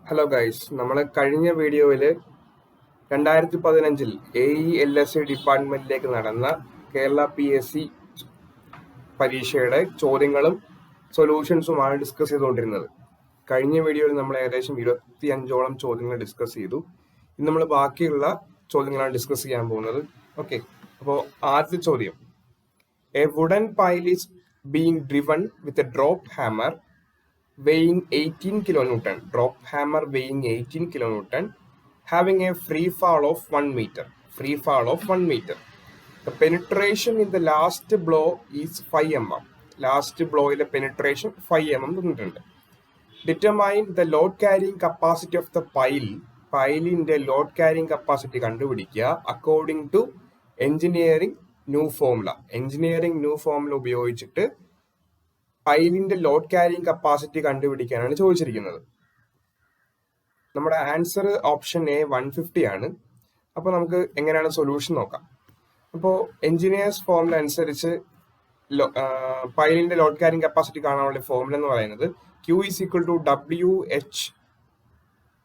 Hello guys, നമ്മൾ കഴിഞ്ഞ വീഡിയോയിൽ 2015 AELSA ഡിപ്പാർട്ട്മെന്റിലേക്ക് നടന്ന കേരള PSC പരീക്ഷയുടെ ചോദ്യങ്ങളും സൊല്യൂഷൻസുമാണ് ഡിസ്കസ് ചെയ്തുകൊണ്ടിരുന്നത്. കഴിഞ്ഞ വീഡിയോയിൽ നമ്മൾ ഏകദേശം 25ഓളം ചോദ്യങ്ങൾ ഡിസ്കസ് ചെയ്തു. ഇന്ന് നമ്മൾ ബാക്കിയുള്ള ചോദ്യങ്ങളാണ് ഡിസ്കസ് ചെയ്യാൻ പോകുന്നത്. ഓക്കെ, അപ്പോൾ ആദ്യത്തെ ചോദ്യം, a wooden pile is being driven with a drop hammer weighing 18 kilonewton, drop hammer weighing 18 kilonewton, having a free fall of 1 meter. Free fall of 1 meter. The penetration in the last blow is 5 mm. Last blow in the penetration 5 mm. Determine the load carrying capacity of the pile. Pile in the load carrying capacity കണ്ടുപിടിക്കുക according to engineering new formula. Engineering new formula ഉപയോഗിച്ചിട്ട് പൈലിന്റെ load carrying capacity കണ്ടുപിടിക്കാനാണ് ചോദിച്ചിരിക്കുന്നത്. നമ്മുടെ answer option A 150 ആണ്. അപ്പോൾ നമുക്ക് എങ്ങനെയാണ് solution നോക്കാം. അപ്പോൾ എഞ്ചിനീയേഴ്സ് ഫോർമുല അനുസരിച്ച് പൈലിന്റെ ലോഡ് ക്യാരിങ് കപ്പാസിറ്റി കാണാനുള്ള ഫോർമുല എന്ന് പറയുന്നത് Q = WH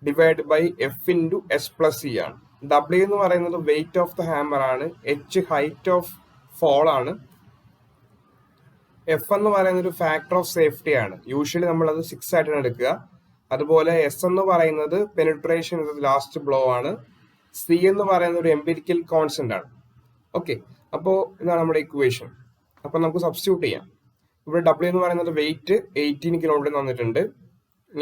divide by F × S+C ആണ്. W എന്ന് പറയുന്നത് വെയിറ്റ് ഓഫ് ദ ഹാമർ ആണ്, H ഹൈറ്റ് ഓഫ് ഫോൾ ആണ്, F എന്ന് പറയുന്ന ഒരു ഫാക്ടർ ഓഫ് സേഫ്റ്റി ആണ്. യൂഷ്വലി നമ്മൾ അത് 6 ആയിട്ടാണ് എടുക്കുക. അതുപോലെ S എന്ന് പറയുന്നത് പെനിട്രേഷൻ ലാസ്റ്റ് ബ്ലോ ആണ്. C എന്ന് പറയുന്ന ഒരു എംപിരിക്കൽ കോൺസ്റ്റന്റ് ആണ്. ഓക്കെ, അപ്പോൾ ഇതാണ് നമ്മുടെ ഇക്വേഷൻ. അപ്പോൾ നമുക്ക് സബ്സ്റ്റിറ്റ്യൂട്ട് ചെയ്യാം. ഇവിടെ W എന്ന് പറയുന്നത് വെയിറ്റ് 18 കിലോമീറ്റർ തന്നിട്ടുണ്ട്.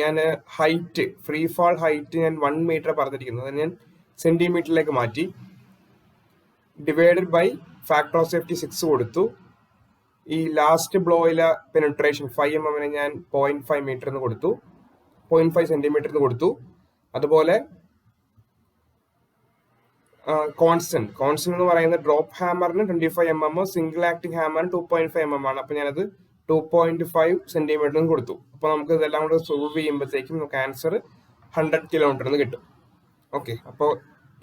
ഞാൻ ഹൈറ്റ്, ഫ്രീ ഫാൾ ഹൈറ്റ് ഞാൻ 1 മീറ്റർ പറഞ്ഞിരിക്കുന്നത് ഞാൻ സെന്റിമീറ്ററിലേക്ക് മാറ്റി. Divided by factor of safety 6 കൊടുത്തു. ഈ ലാസ്റ്റ് ബ്ലോയിലെ പെനിട്രേഷൻ 5 mm ഞാൻ 0.5 മീറ്റർ എന്ന് കൊടുത്തു, 0.5 സെന്റിമീറ്റർ എന്ന് കൊടുത്തു. അതുപോലെ കോൺസ്റ്റന്റ് എന്ന് പറയുന്നത് ഡ്രോപ്പ് ഹാമറിന് 25 mm, സിംഗിൾ ആക്ടിംഗ് ഹാമറിന് 2.5 mm ആണ്. അപ്പൊ ഞാനത് 2.5 സെന്റിമീറ്റർ എന്ന് കൊടുത്തു. അപ്പൊ നമുക്ക് ഇതെല്ലാം കൂടെ സോൾവ് ചെയ്യുമ്പോഴത്തേക്കും നമുക്ക് ആൻസർ 100 കിലോമീറ്റർ എന്ന് കിട്ടും. ഓക്കെ, അപ്പോൾ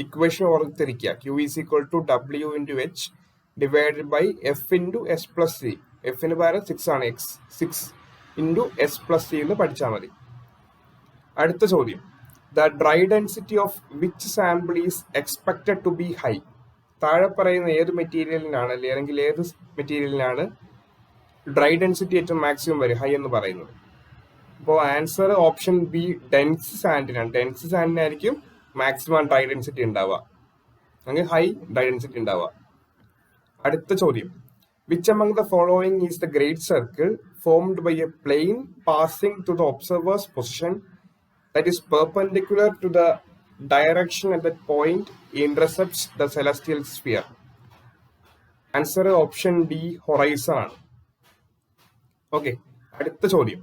ഇക്വേഷൻ ഓർത്തിരിക്കുക. Q = W × H divided by F × S+C. Fന് പകരം 6 ആണ്, X 6 × S+C എന്ന് പഠിച്ചാൽ മതി. അടുത്ത ചോദ്യം, the dry density of which sample is expected to be high. താഴെ പറയുന്ന ഏത് മെറ്റീരിയലിനാണ് അല്ലെങ്കിൽ ഏത് മെറ്റീരിയലിനാണ് ഡ്രൈ ഡെൻസിറ്റി ഏറ്റവും മാക്സിമം വരും, ഹൈ എന്ന് പറയുന്നത്? അപ്പോൾ ആൻസർ ഓപ്ഷൻ ബി ഡെൻസ് സാൻഡിനാണ്. ഡെൻസ് സാൻഡിനായിരിക്കും മാക്സിമം ഡ്രൈ ഡെൻസിറ്റി ഉണ്ടാവുക, അല്ലെങ്കിൽ ഹൈ ഡ്രൈ ഡെൻസിറ്റി ഉണ്ടാവുക. അടുത്ത ചോദ്യം, which among the following is the great circle formed by a plane passing to the observer's position that is perpendicular to the direction at that point intercepts the celestial sphere? Answer option D, horizon ആണ്. Okay, അടുത്ത ചോദ്യം,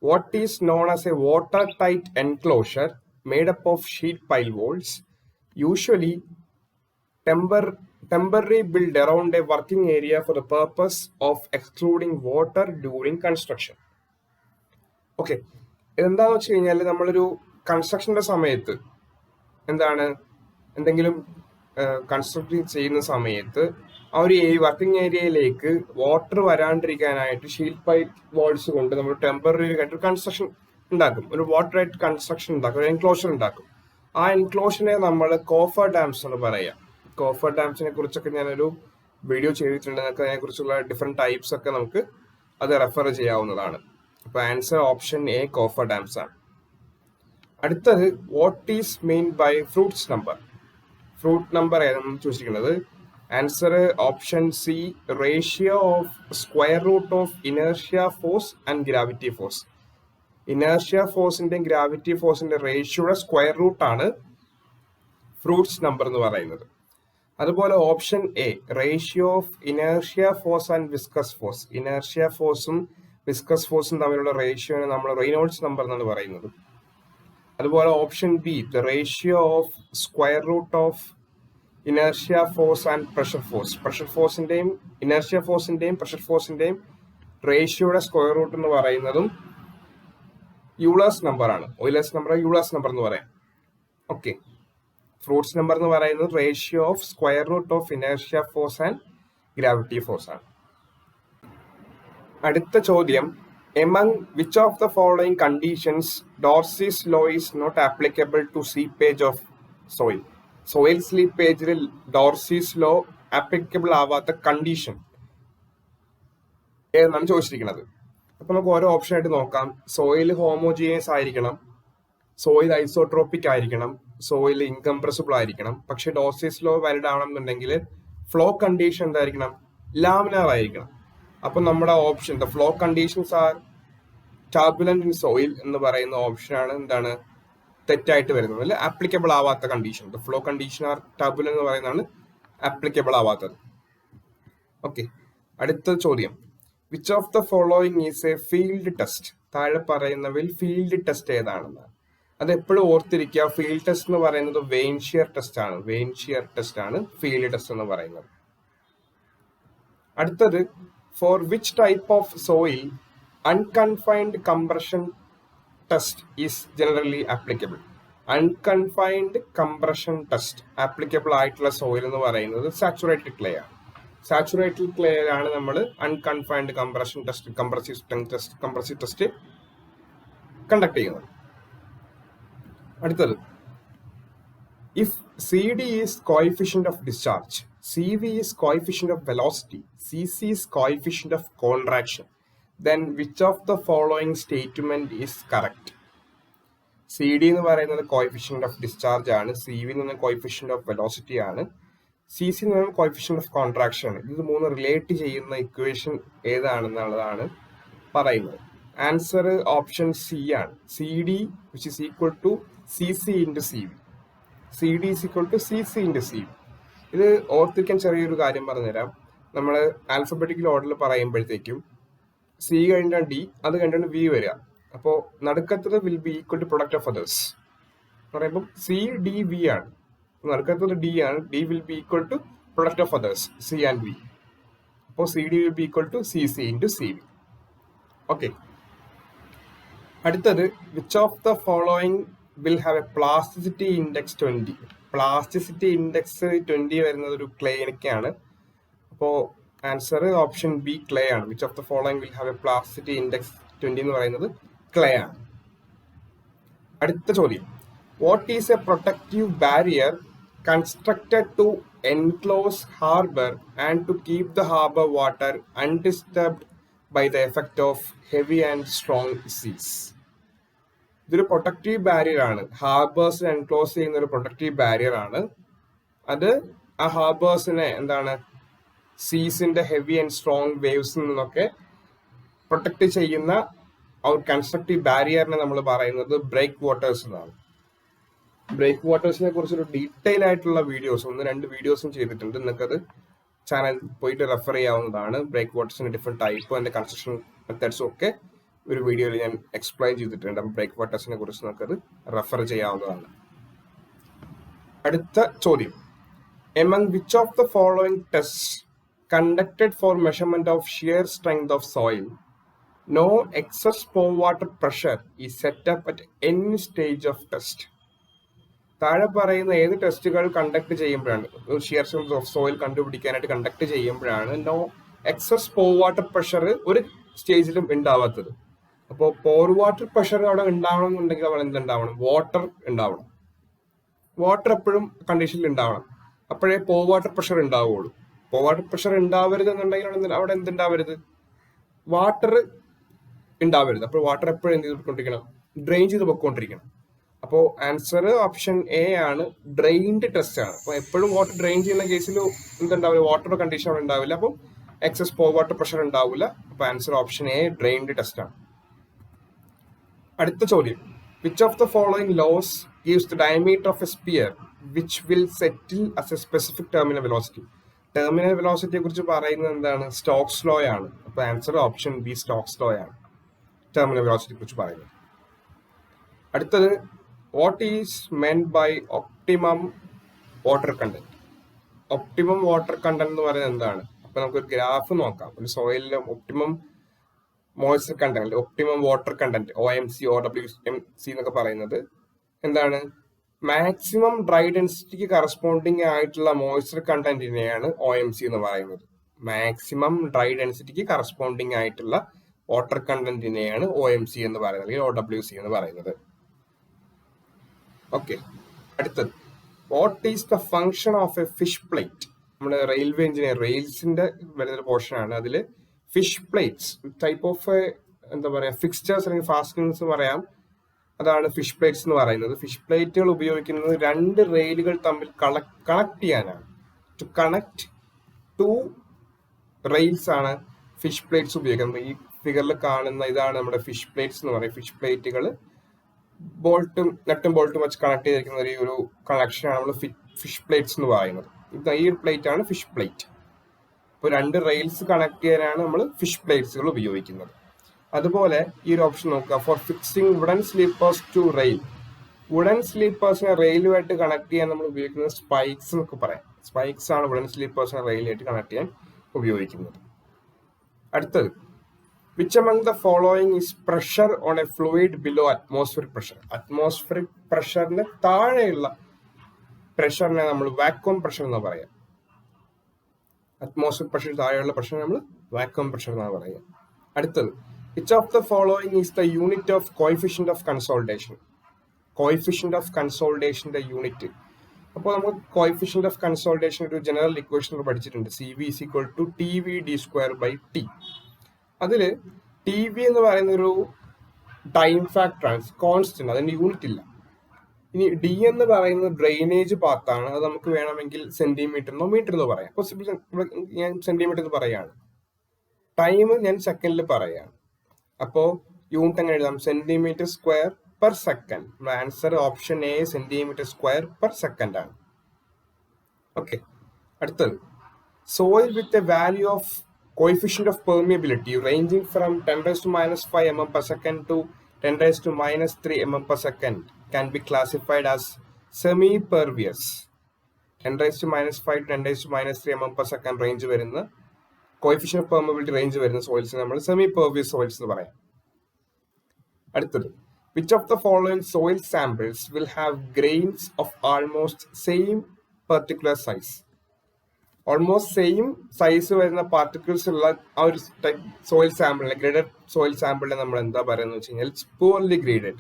what is known as a watertight enclosure made up of sheet pile walls, usually temporary built around a working area for the purpose of excluding water during construction? Okay, ഇതെന്താന്ന് വെച്ച് കഴിഞ്ഞാൽ നമ്മളൊരു കൺസ്ട്രക്ഷന്റെ സമയത്ത് എന്തെങ്കിലും construct ചെയ്യുന്ന സമയത്ത് ആ ഒരു വർക്കിംഗ് ഏരിയയിലേക്ക് വാട്ടർ വരാണ്ടിരിക്കാനായിട്ട് ഷീൽഡ് പൈപ്പ് വാൾസ് കൊണ്ട് നമ്മൾ ടെമ്പററി ആയിട്ട് കൺസ്ട്രക്ഷൻ ഉണ്ടാക്കും, ഒരു വാട്ടർ ആയിട്ട് കൺസ്ട്രക്ഷൻ ഉണ്ടാക്കും, ഒരു എൻക്ലോഷർ ഉണ്ടാക്കും. ആ എൻക്ലോഷറിനെ നമ്മൾ കോഫർ ഡാംസ് എന്ന് പറയാം. കോഫർ ഡാംസിനെ കുറിച്ചൊക്കെ ഞാനൊരു വീഡിയോ ചെയ്തിട്ടുണ്ട്. അതിനെക്കുറിച്ചുള്ള ഡിഫറെന്റ് ടൈപ്സ് ഒക്കെ നമുക്ക് അത് റെഫർ ചെയ്യാവുന്നതാണ്. അപ്പൊ answer option A, coffer dams ആണ്. അടുത്തത്, what is mean by Froude's number? Froude number ഏതാണ് ചോദിച്ചിരിക്കുന്നത്? Answer option C, ratio of square root of inertia force and gravity force. Inertia ഫോഴ്സിന്റെയും ഗ്രാവിറ്റി ഫോഴ്സിന്റെ റേഷ്യോയുടെ സ്ക്വയർ റൂട്ട് ആണ് ഫ്രൂട്ട്സ് നമ്പർ എന്ന് പറയുന്നത്. അതുപോലെ option A, ratio of inertia force and viscous force. Inertia ഫോഴ്സും വിസ്കസ് ഫോഴ്സും തമ്മിലുള്ള റേഷ്യോനെ നമ്മൾ റെയ്നോൾഡ്സ് നമ്പർ എന്നാണ് പറയുന്നത്. അതുപോലെ option B, the ratio of square root of inertia force and pressure force. Pressure ഫോഴ്സിന്റെയും ഇനേർഷ്യ ഫോഴ്സിന്റെയും പ്രഷർ ഫോഴ്സിന്റെയും റേഷ്യോയുടെ സ്ക്വയർ റൂട്ട് എന്ന് പറയുന്നതും യൂളേഴ്സ് നമ്പർ ആണ്. ഓയിലേഴ്സ് നമ്പർ യൂളേഴ്സ് നമ്പർ എന്ന് പറയാം. ഓക്കെ, ഫ്രൂട്ട്സ് നമ്പർ എന്ന് പറയുന്നത് ratio of square root of inertia force and gravity force ആണ്. അടുത്ത ചോദ്യം, Among which of the following conditions Darcy's law is not applicable to seepage of soil? Soil seepage Darcy's law applicable ആവാത്ത condition ഏതെന്നാണ് ചോദിച്ചിരിക്കുന്നത്. അപ്പൊ നമുക്ക് ഓരോ option ആയിട്ട് നോക്കാം. സോയിൽ ഹോമോജീനിയസ് ആയിരിക്കണം, സോയിൽ ഐസോട്രോപിക് ആയിരിക്കണം, സോയിൽ ഇൻകംപ്രസിബിൾ ആയിരിക്കണം. പക്ഷെ ഡോർസീസ് ലോ വാലിഡ് ആവണമെന്നുണ്ടെങ്കിൽ ഫ്ലോ കണ്ടീഷൻ എന്തായിരിക്കണം? ലാമിനാർ ആയിരിക്കണം. അപ്പൊ നമ്മുടെ option the flow conditions are turbulent in soil എന്ന് പറയുന്ന ഓപ്ഷനാണ് എന്താണ് തെറ്റായിട്ട് വരുന്നത്, അല്ലെ ആപ്ലിക്കബിൾ ആവാത്ത condition. The flow condition are turbulent എന്ന് പറയുന്നതാണ് ആപ്ലിക്കബിൾ ആവാത്തത്. ഓക്കെ, അടുത്ത ചോദ്യം, which of the following is A field test? താഴെ പറയുന്നവയിൽ ഫീൽഡ് ടെസ്റ്റ് ഏതാണെന്നാണ്. അത് എപ്പോഴും ഓർത്തിരിക്കുക. ഫീൽഡ് ടെസ്റ്റ് എന്ന് പറയുന്നത് വെയിൻഷിയർ ടെസ്റ്റ് ആണ്. വെയിൻഷിയർ ടെസ്റ്റ് ആണ് ഫീൽഡ് ടെസ്റ്റ് എന്ന് പറയുന്നത്. അടുത്തത്, for which type of soil unconfined compression test is generally applicable? Unconfined compression test applicable ആയിട്ടുള്ള സോയിൽ എന്ന് പറയുന്നത് സാച്ചുറേറ്റഡ് ക്ലേ ആണ്. സാച്ചുറേറ്റഡ് ക്ലേയിലാണ് നമ്മൾ unconfined compression test, compressive test conduct ചെയ്യുന്നത്. അടുത്തത്, if C D is coefficient of discharge, C V is coefficient of velocity, C C is coefficient of contraction, then which of the following statement is correct? C D എന്ന് പറയുന്നത് coefficient of discharge ആണ്, C V എന്ന് പറയുന്നത് coefficient of velocity ആണ്, C C എന്ന് പറയുന്നത് coefficient of contraction ആണ്. ഇത് മൂന്ന് റിലേറ്റ് ചെയ്യുന്ന ഇക്വേഷൻ ഏതാണെന്നുള്ളതാണ് പറയുന്നത്. ആൻസർ ഓപ്ഷൻ സി ആണ്. C D which is equal to C C into C V. C D is equal to C C into C V. ഇത് ഓർത്തിരിക്കാൻ ചെറിയൊരു കാര്യം പറഞ്ഞുതരാം. നമ്മൾ ആൽഫബറ്റിക്കൽ ഓർഡറിൽ പറയുമ്പോഴത്തേക്കും സി കഴിഞ്ഞാൽ ഡി, അത് കഴിഞ്ഞാണ് വി വരിക. അപ്പോൾ നടുക്കത്തത് will be equal to product of others എന്ന് പറയുമ്പോൾ സി ഡി വി ആണ്. നടുക്കത്തത് ഡി ആണ്. D will be equal to product of others C and V. അപ്പോൾ C D will be equal to C C into C V. Okay, അടുത്തത്, which of the following will have a plasticity index 20? Plasticity index 20 വരുന്നത് ഒരു ക്ലേയിലേക്കാണ്. അപ്പോൾ answer option B clay ആണ്. Which of the following will have a plasticity index 20 എന്ന് പറയുന്നത് clay ആണ്. അടുത്ത ചോദ്യം, what is a protective barrier constructed to enclose harbour and to keep the harbour water undisturbed by the effect of heavy and strong seas? ഇതൊരു protective barrier ആണ്. Harbours enclose ചെയ്യുന്ന ഒരു protective barrier ആണ്. അത് ആ ഹാർബേഴ്സിനെ എന്താണ് സീസിന്റെ ഹെവി ആൻഡ് സ്ട്രോങ് വേവ്സിൽ നിന്നൊക്കെ പ്രൊട്ടക്ട് ചെയ്യുന്ന ഒരു കൺസ്ട്രക്റ്റീവ് ബാരിയറിനെ നമ്മൾ പറയുന്നത് ബ്രേക്ക് വാട്ടേഴ്സ് എന്നാണ്. ബ്രേക്ക് വാട്ടേഴ്സിനെ കുറിച്ചൊരു ഡീറ്റെയിൽ ആയിട്ടുള്ള വീഡിയോസ് 1-2 വീഡിയോസും ചെയ്തിട്ടുണ്ട്. നിങ്ങൾക്കത് ചാനൽ പോയിട്ട് റെഫർ ചെയ്യാവുന്നതാണ്. ബ്രേക്ക് വാട്ടേഴ്സിന്റെ ഡിഫറെന്റ് ടൈപ്പ് അതിന്റെ കൺസ്ട്രക്ഷൻ മെത്തേഡ്സും ഒക്കെ ഒരു വീഡിയോയിൽ ഞാൻ എക്സ്പ്ലെയിൻ ചെയ്തിട്ടുണ്ട്. ബ്രേക്ക് വാട്ടേഴ്സിനെ കുറിച്ച് നിങ്ങൾക്കത് റെഫർ ചെയ്യാവുന്നതാണ്. അടുത്ത ചോദ്യം, among which of the following test conducted for measurement of shear strength of soil, no excess pore water pressure is set up at any stage of test? താഴെ പറയുന്ന ഏത് ടെസ്റ്റുകൾ കണ്ടക്ട് ചെയ്യുമ്പോഴാണ്, ഷിയർ സ്ട്രെങ്ത് ഓഫ് സോയിൽ കണ്ടുപിടിക്കാനായിട്ട് conduct ചെയ്യുമ്പോഴാണ് no excess pore water pressure ഒരു സ്റ്റേജിലും ഉണ്ടാവാത്തത്? അപ്പോൾ പോർ വാട്ടർ പ്രഷർ അവിടെ ഉണ്ടാവണം എന്നുണ്ടെങ്കിൽ അവിടെ എന്തുണ്ടാവണം? വാട്ടർ ഉണ്ടാവണം. വാട്ടർ എപ്പോഴും കണ്ടീഷനിൽ ഉണ്ടാവണം. അപ്പോഴേ പോർ വാട്ടർ പ്രഷർ ഉണ്ടാവുകയുള്ളൂ. ഇപ്പോൾ വാട്ടർ പ്രഷർ ഉണ്ടാവരുത് എന്നുണ്ടെങ്കിൽ അവിടെ എന്തുണ്ടാവരുത്? വാട്ടർ ഉണ്ടാവരുത്. അപ്പോൾ വാട്ടർ എപ്പോഴും എന്ത് ചെയ്തുകൊണ്ടിരിക്കണം? ഡ്രെയിൻ ചെയ്ത് പൊയ്ക്കൊണ്ടിരിക്കണം. അപ്പോൾ ആൻസർ ഓപ്ഷൻ എ ആണ്, ഡ്രെയിൻഡ് ടെസ്റ്റ് ആണ്. അപ്പോൾ എപ്പോഴും വാട്ടർ ഡ്രെയിൻ ചെയ്യുന്ന കേസിൽ എന്തുണ്ടാവില്ല? വാട്ടർ കണ്ടീഷൻ അവിടെ ഉണ്ടാവില്ല. അപ്പോൾ എക്സസ് പോർ വാട്ടർ പ്രഷർ ഉണ്ടാവില്ല. അപ്പോൾ answer option A, drained test ആണ്. അടുത്ത ചോദ്യം, which of the following laws gives the diameter of a sphere which will settle as a specific terminal velocity? Terminal വെലോസിറ്റിയെ കുറിച്ച് പറയുന്നത് എന്താണ്? സ്റ്റോക്സ് ലോ ആണ്. അപ്പോൾ answer option B, Stokes law ആണ് ടെർമിനൽ വെലോസിറ്റിയെ കുറിച്ച് പറയുന്നത്. അടുത്തത്, what is meant by optimum water content? Optimum water content എന്ന് പറയുന്നത് എന്താണ്? അപ്പൊ നമുക്കൊരു ഗ്രാഫ് നോക്കാം. ഒരു സോയിലിലെ optimum moisture content, optimum water content, OMC, OWMC എന്നൊക്കെ പറയുന്നത് എന്താണ്? മാക്സിമം ഡ്രൈ ഡെൻസിറ്റിക്ക് കറസ്പോണ്ടിങ് ആയിട്ടുള്ള മോയ്സ്ചർ കണ്ടന്റിനെയാണ് OMC എന്ന് പറയുന്നത്. മാക്സിമം ഡ്രൈ ഡെൻസിറ്റിക്ക് കറസ്പോണ്ടിങ് ആയിട്ടുള്ള വാട്ടർ കണ്ടന്റിനെയാണ് OMC എന്ന് പറയുന്നത്, അല്ലെങ്കിൽ OWC എന്ന് പറയുന്നത്. ഓക്കെ, അടുത്തത് what is the function of A fish plate. നമ്മുടെ റെയിൽവേ എഞ്ചിനീയർ റെയിൽസിന്റെ വരുന്നൊരു പോർഷൻ ആണ്. അതിൽ ഫിഷ് പ്ലേറ്റ്സ് ടൈപ്പ് ഓഫ് എന്താ പറയാ ഫിക്സ്ചേഴ്സ് അല്ലെങ്കിൽ ഫാസ്റ്റനിങ്സ് പറയാം. അതാണ് ഫിഷ് പ്ലേറ്റ്സ് എന്ന് പറയുന്നത്. ഫിഷ് പ്ലേറ്റുകൾ ഉപയോഗിക്കുന്നത് 2 റെയിലുകൾ തമ്മിൽ കണക്ട് ചെയ്യാനാണ്. ടു കണക്ട് 2 റെയിൽസ് ആണ് ഫിഷ് പ്ലേറ്റ്സ് ഉപയോഗിക്കുന്നത്. ഈ ഫിഗറിൽ കാണുന്ന ഇതാണ് നമ്മുടെ ഫിഷ് പ്ലേറ്റ്സ് എന്ന് പറയുന്നത്. ഫിഷ് പ്ലേറ്റുകൾ നട്ടും ബോൾട്ടും വെച്ച് കണക്ട് ചെയ്തിരിക്കുന്ന ഒരു കണക്ഷനാണ് നമ്മൾ ഫിഷ് പ്ലേറ്റ്സ് എന്ന് പറയുന്നത്. ഈ ഒരു പ്ലേറ്റ് ആണ് ഫിഷ് പ്ലേറ്റ്. ഇപ്പോൾ 2 റെയിൽസ് കണക്ട് ചെയ്യാനാണ് നമ്മൾ ഫിഷ് പ്ലേറ്റ്സുകൾ ഉപയോഗിക്കുന്നത്. അതുപോലെ ഈ ഒരു ഓപ്ഷൻ നോക്കുക, for fixing wooden sleepers to rail. Wooden സ്ലീപ്പേഴ്സിനെ റെയിലുമായിട്ട് കണക്ട് ചെയ്യാൻ നമ്മൾ ഉപയോഗിക്കുന്നത് സ്പൈക്സ് എന്നൊക്കെ പറയാം. സ്പൈക്സ് ആണ് വുഡൻ സ്ലീപ്പേഴ്സിനെ റെയിലായിട്ട് കണക്ട് ചെയ്യാൻ ഉപയോഗിക്കുന്നത്. അടുത്തത്, which among the following is pressure on a fluid below atmospheric pressure. Atmospheric പ്രഷറിന് താഴെയുള്ള പ്രഷറിനെ നമ്മൾ വാക്വം പ്രഷർ എന്ന് പറയാം. അറ്റ്മോസ്ഫിയർ പ്രഷർ താഴെയുള്ള പ്രഷർ നമ്മൾ വാക്വം പ്രഷർ എന്നാണ് പറയുക. അടുത്തത്, which of the following is the unit of coefficient of consolidation. coefficient of consolidation ന്റെ യൂണിറ്റ്. അപ്പോൾ നമ്മൾ coefficient of consolidation ഒരു ജനറൽ ഇക്വേഷൻ പഠിച്ചിട്ടുണ്ട്. CV is equal to TVD²/T. അതില് TV എന്ന് പറയുന്ന ഒരു ടൈം ഫാക്ടർ ആണ്, കോൺസ്റ്റന്റ്, അതിന്റെ യൂണിറ്റ് ഇല്ല. ഇനി D എന്ന് പറയുന്നത് ഡ്രെയിനേജ് പാത്താണ്. അത് നമുക്ക് വേണമെങ്കിൽ സെന്റിമീറ്റർ എന്നോ മീറ്റർ എന്നോ പറയാം. ഞാൻ സെന്റിമീറ്റർ എന്ന് പറയാണ്. ടൈം ഞാൻ സെക്കൻഡിൽ പറയാണ്. അപ്പോ യൂണിറ്റ് എങ്ങനെ എഴുതാം? Centimetre square per second. Answer option A, centimetre square per second ആണ്. ഓക്കെ, അടുത്തത്, soil with a value of coefficient of permeability ranging from 10⁻⁵ mm per second to 10⁻³ mm per second can be classified as semi-pervious. 10⁻⁵ to 10⁻³ mm per second range വരുന്ന coefficient of permeability range വരുന്ന soils നമ്മൾ semi-pervious soils എന്ന് പറയാം. അടുത്തത്, which of the following soil samples will have grains of almost same particular size. Almost same size വരുന്ന particles ഉള്ള ആ ഒരു സോയിൽ സാമ്പിളിനെ, ഗ്രേഡഡ് സോയിൽ സാമ്പിളിനെ നമ്മൾ എന്താ പറയുന്നത് വെച്ച് കഴിഞ്ഞാൽ poorly graded.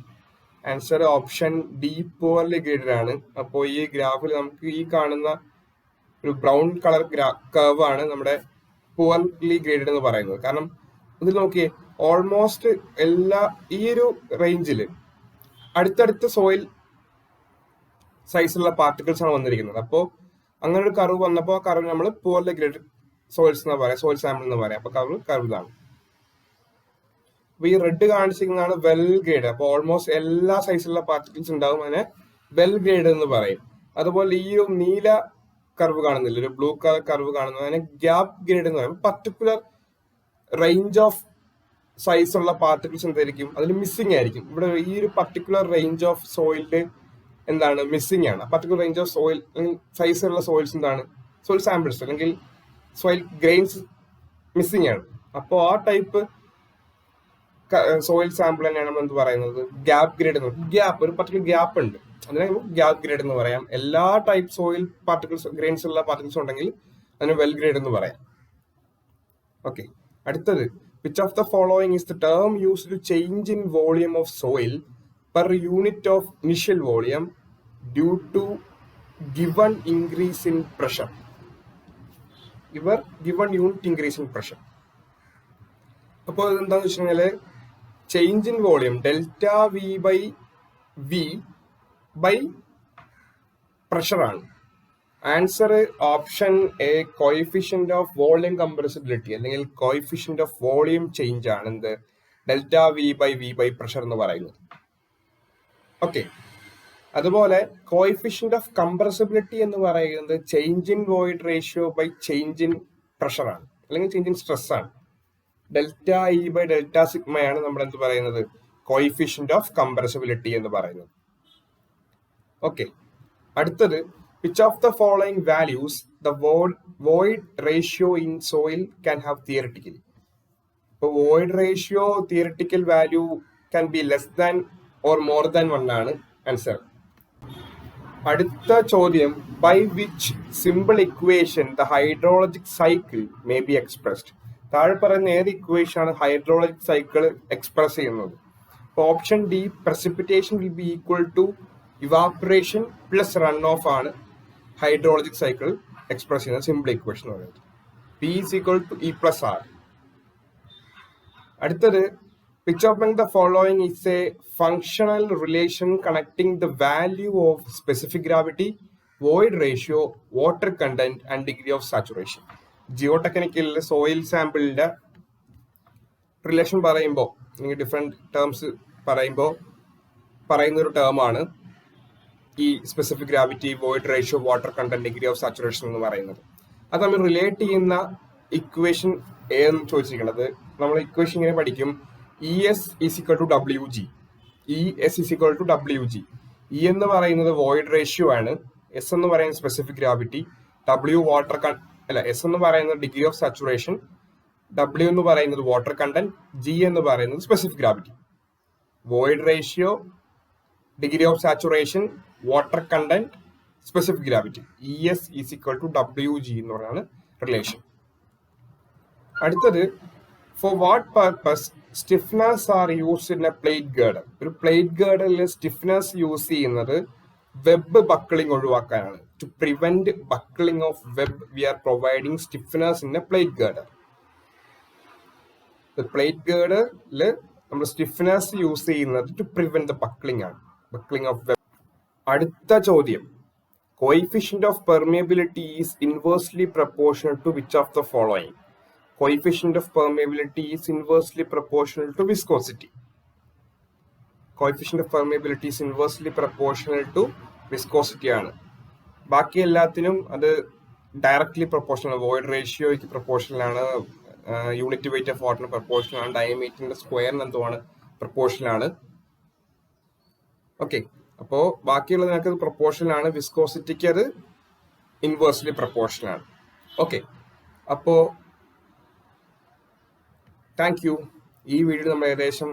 Answer option D, poorly graded ആണ്. അപ്പോൾ ഈ ഗ്രാഫിൽ നമുക്ക് ഈ കാണുന്ന ഒരു ബ്രൗൺ കളർ കർവ് ആണ് നമ്മുടെ പൂവർലി ഗ്രേഡഡ് എന്ന് പറയുന്നത്. കാരണം ഇതിൽ നോക്കിയേ, ഓൾമോസ്റ്റ് ഈ ഒരു റേഞ്ചിൽ അടുത്തടുത്ത സോയിൽ സൈസുള്ള പാർട്ടിക്കിൾസ് ആണ് വന്നിരിക്കുന്നത്. അപ്പോൾ അങ്ങനെ ഒരു കർവ് വന്നപ്പോൾ ആ കർവ് നമ്മൾ പൂവർലി ഗ്രേഡഡ് സോയിൽസ് എന്ന് പറയാം, സോയിൽ സാമ്പിൾ എന്ന് പറയാം. അപ്പൊ കർവ് ഇതാണ്. അപ്പൊ ഈ റെഡ് കാണിച്ചിരിക്കുന്നതാണ് വെൽ ഗ്രേഡ്. അപ്പോൾ ഓൾമോസ്റ്റ് എല്ലാ സൈസിലുള്ള പാർട്ടിക്കിൾസ് ഉണ്ടാവും, അതിനെ വെൽ ഗ്രേഡ് എന്ന് പറയും. അതുപോലെ ഈ ഒരു നീല കർവ് കാണുന്നില്ല, ഒരു ബ്ലൂ കളർ കർവ് കാണുന്നത്, അതിനെ ഗ്യാപ് ഗ്രേഡ് എന്ന് പറയും. പർട്ടിക്കുലർ റേഞ്ച് ഓഫ് സൈസ് ഉള്ള പാർട്ടിക്കിൾസ് എന്തായിരിക്കും, അതിൽ മിസ്സിംഗ് ആയിരിക്കും. ഇവിടെ ഈ ഒരു പർട്ടിക്കുലർ റേഞ്ച് ഓഫ് സോയിലില് എന്താണ് മിസ്സിംഗ് ആണ്. Particular range of soil size ഉള്ള സോയിൽസ് എന്താണ്, സോയിൽ സാമ്പിൾസ് അല്ലെങ്കിൽ സോയിൽ ഗ്രെയിൻസ് മിസ്സിംഗ് ആണ്. അപ്പോൾ ആ ടൈപ്പ് സോയിൽ സാമ്പിൾ തന്നെയാണ് നമ്മൾ എന്ത് പറയുന്നത്, ഗ്യാപ് ഗ്രേഡ് എന്ന് പറയും. ഗ്യാപ്പ്, ഒരു പർട്ടിക്കുലർ ഗ്യാപ്പ് ഉണ്ട്, അതിനെ നമുക്ക് ഗ്യാപ് ഗ്രേഡ് എന്ന് പറയാം. എല്ലാ ടൈപ്പ് സോയിൽ പാർട്ടിക്കിൾസ് ഗ്രെയിൻസ് ഉള്ള പാർട്ടിക്കിൾസ് ഉണ്ടെങ്കിൽ അതിന് വെൽ ഗ്രേഡ് എന്ന് പറയാം. ഓക്കെ, അടുത്തത്, which of the following is the term used to change in volume of soil per unit of initial volume due to given increase in pressure. Given unit increase in pressure. അപ്പോൾ എന്താണെന്ന് വെച്ച് കഴിഞ്ഞാൽ change in volume delta V by pressure ആണ്. Answer option A, coefficient of volume compressibility അല്ലെങ്കിൽ coefficient of volume change ആണ് എന്ത്, delta V by pressure എന്ന് പറയുന്നത്. ഓക്കെ, അതുപോലെ കോയിഫിഷ്യന്റ് ഓഫ് കംപ്രസിബിലിറ്റി എന്ന് പറയുന്നത് change in void ratio by change in pressure ആണ്, അല്ലെങ്കിൽ ചേഞ്ച് ഇൻ സ്ട്രെസ് ആണ്. ഡെൽറ്റ ഇ ബൈ ഡെൽറ്റ സിഗ്മയാണ് നമ്മൾ എന്ത് പറയുന്നത്, കോയിഫിഷ്യന്റ് ഓഫ് കംപ്രസിബിലിറ്റി എന്ന് പറയുന്നത്. ഓക്കെ, അടുത്തത്, which of the following values the void ratio in soil can have theoretically. So void ratio theoretical value can be less than or more than 1 ആണ് answer. അടുത്ത ചോദ്യം, by which simple equation the hydrologic cycle may be expressed. താഴെ പറയുന്ന ഏത് equation ആണ് hydraulic cycle express ചെയ്യുന്നത്? Option D precipitation will be equal to evaporation plus runoff ആണ് hydrologic cycle express ചെയ്യുന്ന സിമ്പിൾ ഇക്വേഷൻ എന്ന് പറയുന്നത്. P is equal to E plus R. അടുത്തത് which among the following is a functional relation connecting the value of specific gravity, void ratio, water content and degree of saturation? Geotechnical soil സാമ്പിളിന്റെ relation പറയുമ്പോൾ നിങ്ങൾ different terms പറയുമ്പോൾ പറയുന്ന ഒരു ടേമാണ് ഈ specific gravity, void ratio, water content, degree of saturation എന്ന് പറയുന്നത്. അത് നമ്മൾ റിലേറ്റ് ചെയ്യുന്ന ഇക്വേഷൻ ഏതെന്ന് ചോദിച്ചിരിക്കുന്നത്. നമ്മൾ ഇക്വേഷൻ ഇങ്ങനെ പഠിക്കും: ES is equal to WG. ES is equal to WG. E എന്ന് പറയുന്നത് വോയിഡ് റേഷ്യോ ആണ്, S എന്ന് പറയുന്നത് specific gravity, W water S എന്ന് പറയുന്നത് ഡിഗ്രി ഓഫ് സാച്ചുറേഷൻ, W എന്ന് പറയുന്നത് വാട്ടർ കണ്ടന്റ്, G എന്ന് പറയുന്നത് specific gravity. Void ratio, degree of saturation, water content, specific gravity. ES is equal to WG എന്ന് പറയുന്ന റിലേഷൻ. അടുത്തത് for what purpose stiffness are used in a plate girder? ഒരു plate ഗേർഡറിൽ stiffness use ചെയ്യുന്നത് web buckling ഒഴിവാക്കാനാണ്. To prevent buckling of web we are providing stiffness in a plate girder. Plate ഗേർഡറിൽ നമ്മൾ stiffness use ചെയ്യുന്നത് to prevent the buckling ആണ്, buckling of web. അടുത്ത ചോദ്യം: coefficient of permeability is inversely proportional to which of the following? Coefficient of permeability is inversely proportional to viscosity. Coefficient of permeability is inversely proportional to viscosity ആണ്. ബാക്കി എല്ലാത്തിനും അത് directly proportional. Void റേഷ്യോയ്ക്ക് proportional ആണ്, unit weight of വാട്ടറിന് proportional ആണ്, ഡയമീറ്ററിന്റെ സ്ക്വയറിന് എന്തുമാണ് proportional ആണ്. Okay, അപ്പോൾ ബാക്കിയുള്ളതിനൊക്കെ അത് പ്രൊപ്പോർഷണൽ ആണ്, വിസ്കോസിറ്റിക്ക് അത് ഇൻവേഴ്സ്ലി പ്രൊപ്പോർഷണൽ ആണ്. ഓക്കെ, അപ്പോൾ താങ്ക് യു. ഈ വീഡിയോയിൽ നമ്മൾ ഏകദേശം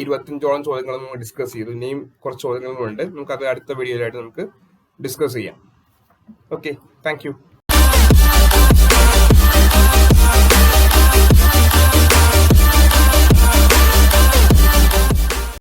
25ഓളം ചോദ്യങ്ങൾ നമ്മൾ ഡിസ്കസ് ചെയ്തു. ഇനിയും കുറച്ച് ചോദ്യങ്ങളുണ്ട്, നമുക്കത് അടുത്ത വീഡിയോയിലായിട്ട് നമുക്ക് ഡിസ്കസ് ചെയ്യാം. Okay, thank you.